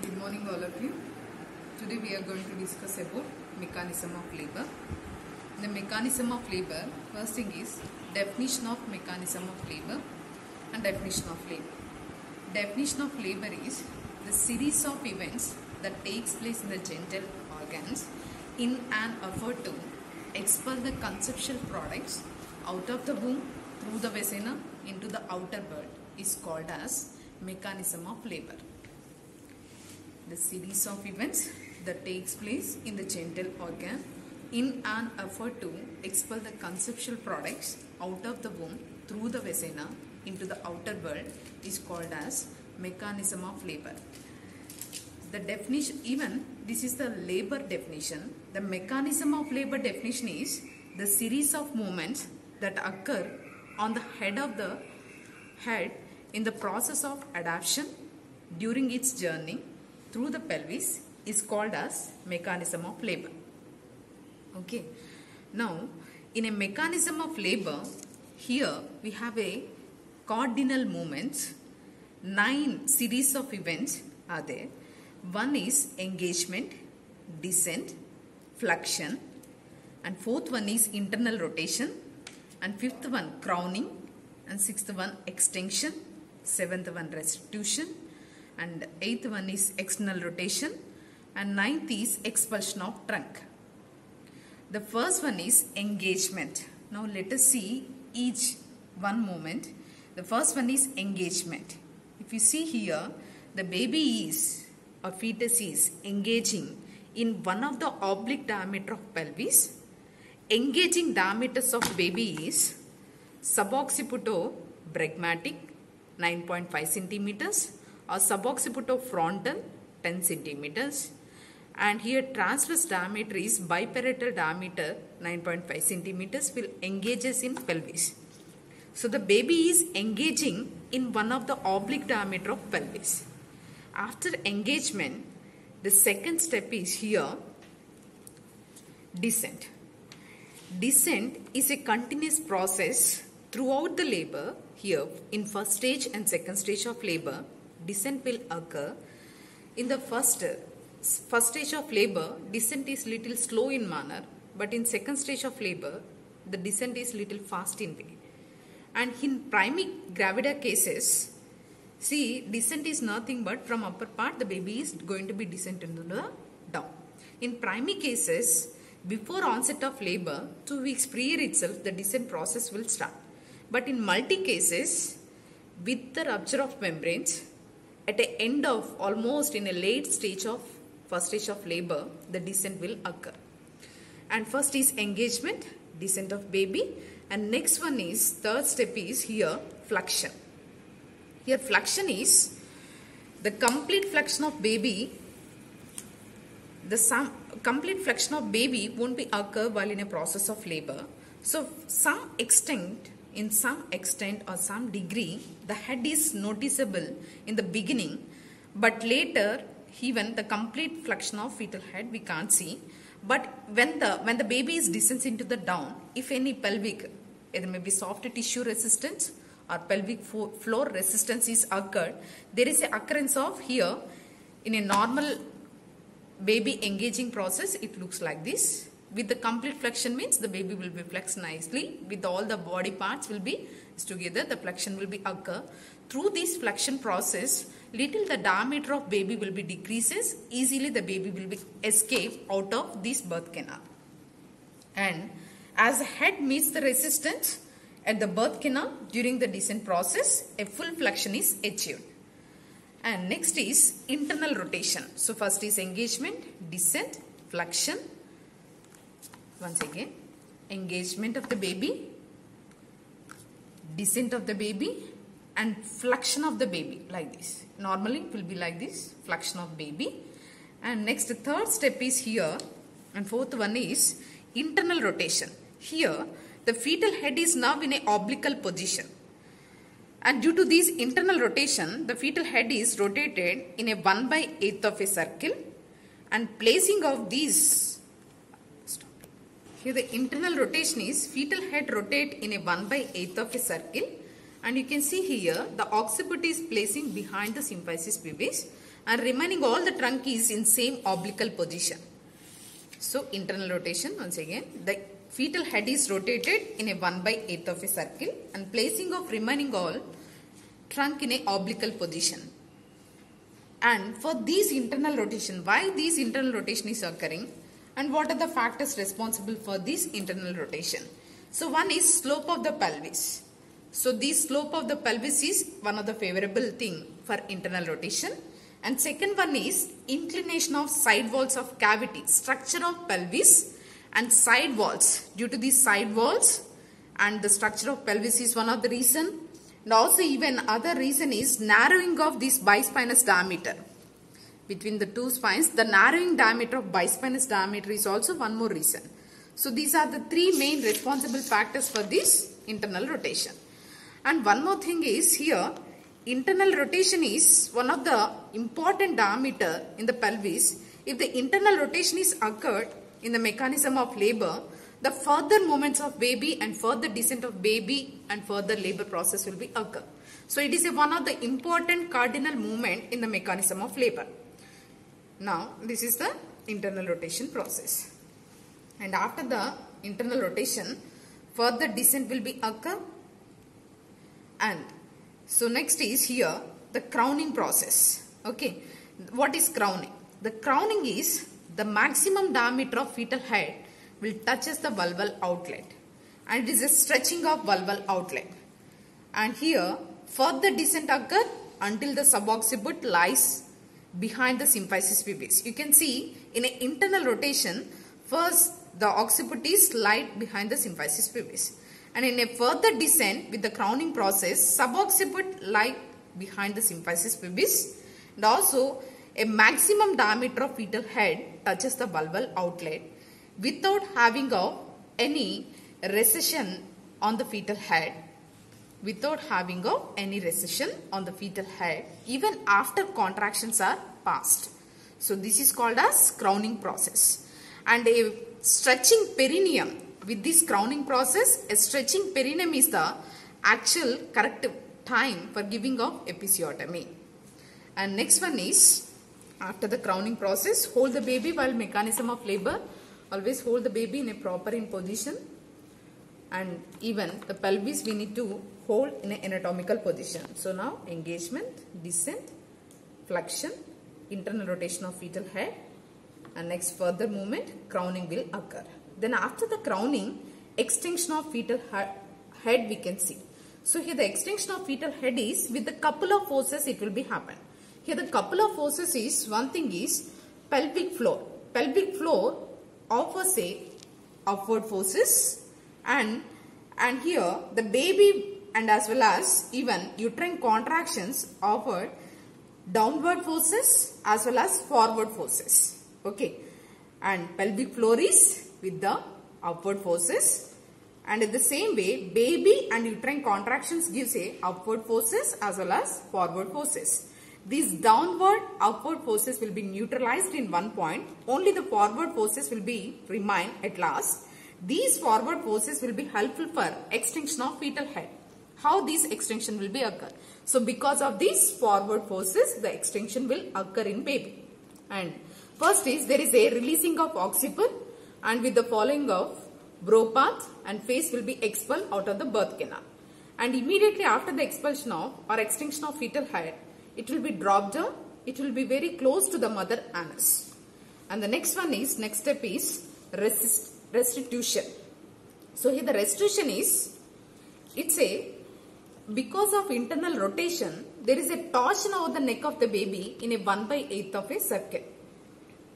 Good morning all of you. Today we are going to discuss about mechanism of labor. The mechanism of labor, first thing is definition of mechanism of labor and definition of labor. Definition of labor is the series of events that takes place in the genital organs in an effort to expel the conceptual products out of the womb through the vagina into the outer world is called as mechanism of labor. The series of events that takes place in the genital organ in an effort to expel the conceptual products out of the womb through the vagina into the outer world is called as mechanism of labor. The definition, even this is the labor definition, the mechanism of labor definition is the series of movements that occur on the head in the process of adaptation during its journey through the pelvis is called as mechanism of labor. Okay. Now, in a mechanism of labor, here we have a cardinal movements. 9 series of events are there. One is engagement, descent, flexion, and fourth one is internal rotation, and fifth one crowning, and sixth one extension, seventh one restitution, and eighth one is external rotation, and ninth is expulsion of trunk. The first one is engagement. Now let us see each one moment. The first one is engagement. If you see here, the baby is or fetus is engaging in one of the oblique diameter of pelvis. Engaging diameters of baby is suboccipitobregmatic 9.5 centimeters or suboccipitofrontal 10 centimeters, and here transverse diameter is biparietal diameter 9.5 centimeters will engages in pelvis. So the baby is engaging in one of the oblique diameter of pelvis. After engagement, the second step is here descent. Descent is a continuous process throughout the labor. Here in first stage and second stage of labor, descent will occur. In the first stage of labor, descent is little slow in manner, but in second stage of labor, the descent is little fast in way. And in primary gravida cases, see, descent is nothing but from upper part the baby is going to be descent into the down. In primary cases, before onset of labor, 2 weeks prior itself, the descent process will start. But in multi cases, with the rupture of membranes, at the end of almost in a late stage of first stage of labor, the descent will occur. And first is engagement, descent of baby, and next one is third step is here flexion. Here flexion is the complete flexion of baby. The complete flexion of baby won't be occur while in a process of labor. So in some extent or some degree, the head is noticeable in the beginning, but later even the complete flexion of fetal head we can't see. But when the baby is descends into the down, if any pelvic, either maybe soft tissue resistance or pelvic floor resistance is occurred, there is a occurrence of here in a normal baby engaging process, it looks like this. With the complete flexion means the baby will be flexed nicely with all the body parts will be together, the flexion will be occur. Through this flexion process, little the diameter of baby will be decreases, easily the baby will be escape out of this birth canal. And as the head meets the resistance at the birth canal during the descent process, a full flexion is achieved. And next is internal rotation. So first is engagement, descent, flexion. Once again, engagement of the baby, descent of the baby, and flexion of the baby like this. Normally it will be like this, flexion of baby. And next third step is here, and fourth one is internal rotation. Here the fetal head is now in a oblique position. And due to this internal rotation, the fetal head is rotated in a 1/8 of a circle, and placing of these. Here the internal rotation is fetal head rotate in a 1/8 of a circle, and you can see here the occiput is placing behind the symphysis pubis and remaining all the trunk is in same oblique position. So internal rotation, once again, the fetal head is rotated in a 1/8 of a circle and placing of remaining all trunk in a oblique position. And for these internal rotation, why this internal rotation is occurring and what are the factors responsible for this internal rotation? So one is slope of the pelvis. So this slope of the pelvis is one of the favorable thing for internal rotation. And second one is inclination of side walls of cavity, structure of pelvis and side walls. Due to these side walls and the structure of pelvis is one of the reason. And also even other reason is narrowing of this bispinous diameter. Between the two spines, the narrowing diameter of bispinous diameter is also one more reason. So these are the three main responsible factors for this internal rotation. And one more thing is here, internal rotation is one of the important diameter in the pelvis. If the internal rotation is occurred in the mechanism of labor, the further movements of baby and further descent of baby and further labor process will be occur. So it is one of the important cardinal movement in the mechanism of labor. Now this is the internal rotation process. And after the internal rotation, further descent will be occur. And so next is here the crowning process. Okay, what is crowning? The crowning is the maximum diameter of fetal head will touches the vulval outlet, and it is a stretching of vulval outlet. And here further descent occur until the subocciput lies behind the symphysis pubis. You can see in an internal rotation, first the occiput is lied behind the symphysis pubis. And in a further descent with the crowning process, subocciput lie behind the symphysis pubis. And also a maximum diameter of fetal head touches the vulval outlet without having any recession on the fetal head. Without having any recession on the fetal head even after contractions are passed. So this is called as crowning process. And a stretching perineum, with this crowning process, a stretching perineum is the actual correct time for giving of episiotomy. And next one is, after the crowning process, hold the baby while mechanism of labor. Always hold the baby in a proper in position. And even the pelvis we need to hold in an anatomical position. So now engagement, descent, flexion, internal rotation of fetal head, and next further movement, crowning will occur. Then after the crowning, extension of fetal head we can see. So here the extension of fetal head is with a couple of forces it will be happen. Here the couple of forces is, one thing is pelvic floor. Pelvic floor offers a upward forces, and here the baby and as well as even uterine contractions offer downward forces as well as forward forces. Okay, and pelvic floor is with the upward forces, and in the same way baby and uterine contractions gives a upward forces as well as forward forces. These downward upward forces will be neutralized in one point. Only the forward forces will be remain at last. These forward forces will be helpful for extension of fetal head. How this extension will be occur? So because of these forward forces, the extension will occur in baby. And first is there is a releasing of occiput, and with the following of brow path and face will be expelled out of the birth canal. And immediately after the expulsion of or extension of fetal head, it will be dropped down. It will be very close to the mother anus. And the next one is, next step is restitution. So here the restitution is, it's a, because of internal rotation, there is a torsion over the neck of the baby in a 1/8 of a circle.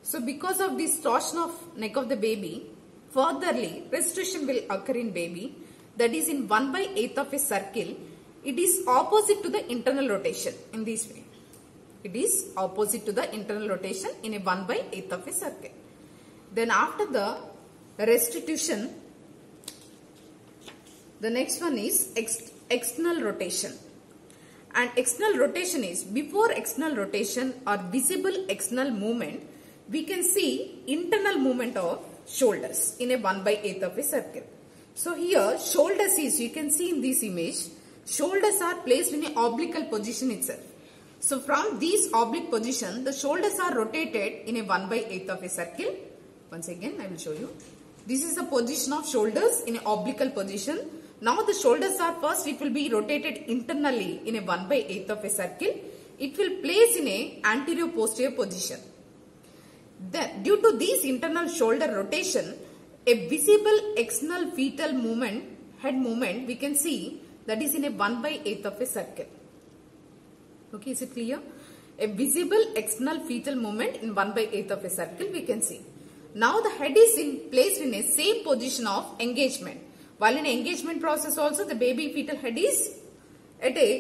So because of this torsion of neck of the baby, furtherly restitution will occur in baby, that is in 1/8 of a circle. It is opposite to the internal rotation in this way. It is opposite to the internal rotation in a 1/8 of a circle. Then after the restitution, the next one is external rotation. And external rotation is, before external rotation or visible external movement, we can see internal movement of shoulders in a 1/8 of a circle. So here shoulders is, you can see in this image, shoulders are placed in an oblique position itself. So from these oblique position, the shoulders are rotated in a 1/8 of a circle. Once again, I will show you. This is the position of shoulders in an oblique position. Now the shoulders are first, it will be rotated internally in a 1/8 of a circle. It will place in a anterior posterior position. Then due to this internal shoulder rotation, a visible external fetal movement, head movement, we can see that is in a 1/8 of a circle. Okay, is it clear? A visible external fetal movement in 1/8 of a circle we can see. Now the head is placed in a same position of engagement. While in engagement process also the baby fetal head is at a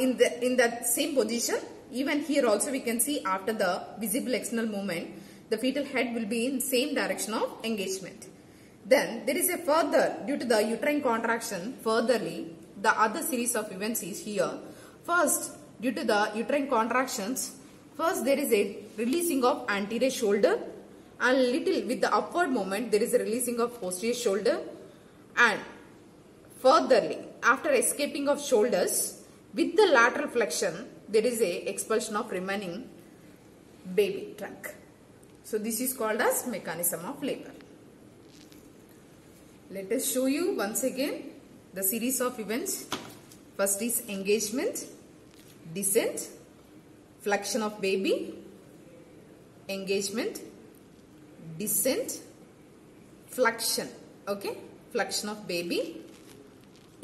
in that same position. Even here also we can see after the visible external movement, the fetal head will be in same direction of engagement. Then there is a further, due to the uterine contraction, furtherly the other series of events is here. First, due to the uterine contractions, first there is a releasing of anterior shoulder, and little with the upward movement there is a releasing of posterior shoulder, and furtherly after escaping of shoulders with the lateral flexion there is a expulsion of remaining baby trunk. So this is called as mechanism of labor. Let us show you once again the series of events. First is engagement, descent, flexion of baby, engagement, descent, flexion, okay, flexion of baby,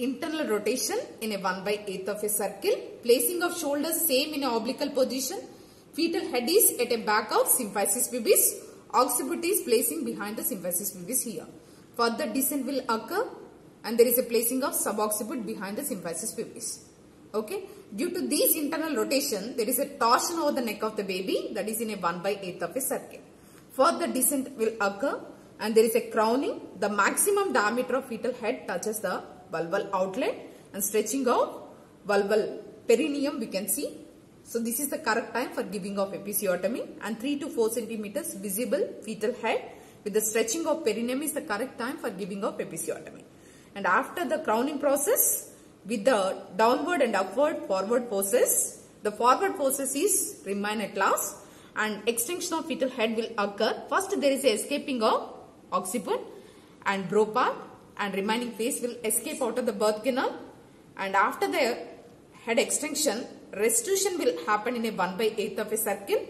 internal rotation in a 1/8 of a circle, placing of shoulders same in a oblique position, fetal head is at a back of symphysis pubis, occiput is placing behind the symphysis pubis here. Further descent will occur and there is a placing of subocciput behind the symphysis pubis. Okay, due to this internal rotation there is a torsion over the neck of the baby, that is in a 1/8 of a circle. Further descent will occur and there is a crowning. The maximum diameter of fetal head touches the vulval outlet and stretching of vulval perineum we can see. So this is the correct time for giving of episiotomy, and 3 to 4 centimeters visible fetal head with the stretching of perineum is the correct time for giving of episiotomy. And after the crowning process with the downward and upward forward forces, the forward forces is remain at last and extension of fetal head will occur. First there is a escaping of occiput and brow part, and remaining face will escape out of the birth canal, and after the head extension restitution will happen in a 1/8 of a circle,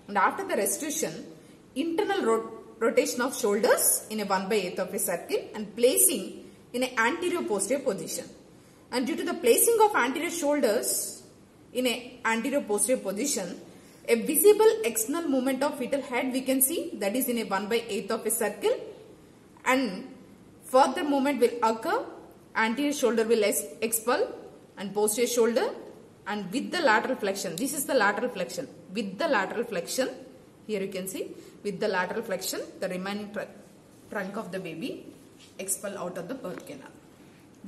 and after the restitution internal rotation of shoulders in a 1/8 of a circle and placing in an anterior posterior position. And due to the placing of anterior shoulders in a anterior posterior position, a visible external movement of fetal head we can see, that is in a 1/8 of a circle, and further movement will occur, anterior shoulder will expel and posterior shoulder, and with the lateral flexion, this is the lateral flexion, with the lateral flexion, here you can see, with the lateral flexion the remaining trunk of the baby expel out of the birth canal.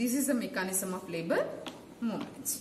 This is the mechanism of labor movements.